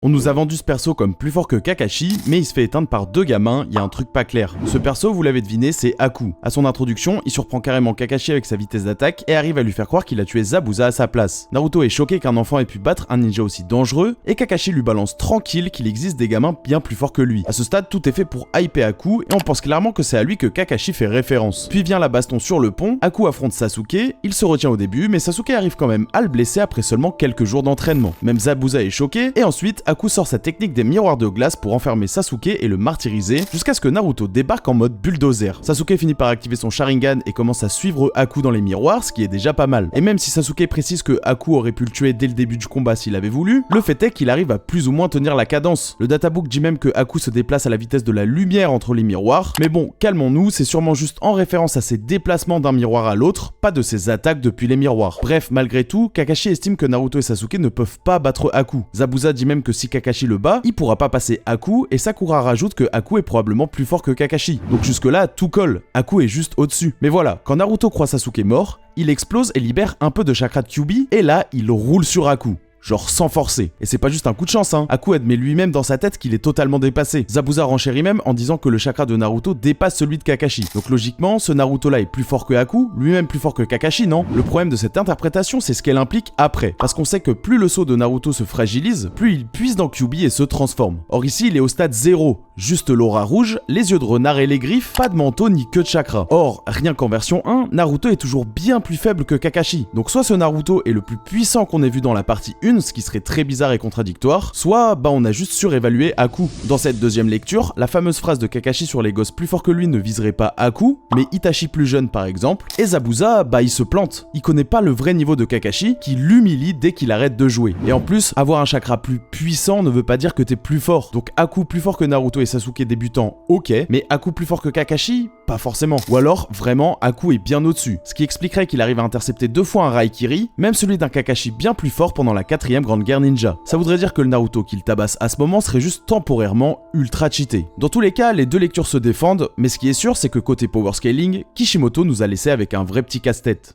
On nous a vendu ce perso comme plus fort que Kakashi, mais il se fait éteindre par deux gamins, il y a un truc pas clair. Ce perso, vous l'avez deviné, c'est Aku. À son introduction, il surprend carrément Kakashi avec sa vitesse d'attaque et arrive à lui faire croire qu'il a tué Zabuza à sa place. Naruto est choqué qu'un enfant ait pu battre un ninja aussi dangereux, et Kakashi lui balance tranquille qu'il existe des gamins bien plus forts que lui. À ce stade, tout est fait pour hyper Aku, et on pense clairement que c'est à lui que Kakashi fait référence. Puis vient la baston sur le pont, Aku affronte Sasuke, il se retient au début, mais Sasuke arrive quand même à le blesser après seulement quelques jours d'entraînement. Même Zabuza est choqué, et ensuite, Aku sort sa technique des miroirs de glace pour enfermer Sasuke et le martyriser, jusqu'à ce que Naruto débarque en mode bulldozer. Sasuke finit par activer son Sharingan et commence à suivre Aku dans les miroirs, ce qui est déjà pas mal. Et même si Sasuke précise que Aku aurait pu le tuer dès le début du combat s'il avait voulu, le fait est qu'il arrive à plus ou moins tenir la cadence. Le databook dit même que Aku se déplace à la vitesse de la lumière entre les miroirs, mais bon, calmons-nous, c'est sûrement juste en référence à ses déplacements d'un miroir à l'autre, pas de ses attaques depuis les miroirs. Bref, malgré tout, Kakashi estime que Naruto et Sasuke ne peuvent pas battre Aku. Zabuza dit même que si Kakashi le bat, il pourra pas passer Aku, et Sakura rajoute que Aku est probablement plus fort que Kakashi. Donc jusque là, tout colle, Aku est juste au-dessus. Mais voilà, quand Naruto croit Sasuke mort, il explose et libère un peu de chakra de Kyuubi, et là, il roule sur Aku. Genre sans forcer. Et c'est pas juste un coup de chance, hein. Aku admet lui-même dans sa tête qu'il est totalement dépassé. Zabuza renchérit même en disant que le chakra de Naruto dépasse celui de Kakashi. Donc logiquement, ce Naruto-là est plus fort que Aku, lui-même plus fort que Kakashi, non? Le problème de cette interprétation, c'est ce qu'elle implique après. Parce qu'on sait que plus le sceau de Naruto se fragilise, plus il puise dans Kyuubi et se transforme. Or ici, il est au stade 0. Juste l'aura rouge, les yeux de renard et les griffes, pas de manteau ni queue de chakra. Or, rien qu'en version 1, Naruto est toujours bien plus faible que Kakashi. Donc soit ce Naruto est le plus puissant qu'on ait vu dans la partie 1, ce qui serait très bizarre et contradictoire, soit on a juste surévalué Aku. Dans cette deuxième lecture, la fameuse phrase de Kakashi sur les gosses plus forts que lui ne viserait pas Aku, mais Itachi plus jeune par exemple, et Zabuza, il se plante. Il connaît pas le vrai niveau de Kakashi, qui l'humilie dès qu'il arrête de jouer. Et en plus, avoir un chakra plus puissant ne veut pas dire que t'es plus fort. Donc Aku plus fort que Naruto et Sasuke débutant, ok, mais Aku plus fort que Kakashi, pas forcément. Ou alors, vraiment, Aku est bien au-dessus, ce qui expliquerait qu'il arrive à intercepter 2 fois un Raikiri, même celui d'un Kakashi bien plus fort pendant la 4ème grande guerre ninja. Ça voudrait dire que le Naruto qu'il tabasse à ce moment serait juste temporairement ultra cheaté. Dans tous les cas, les deux lectures se défendent, mais ce qui est sûr, c'est que côté power scaling, Kishimoto nous a laissé avec un vrai petit casse-tête.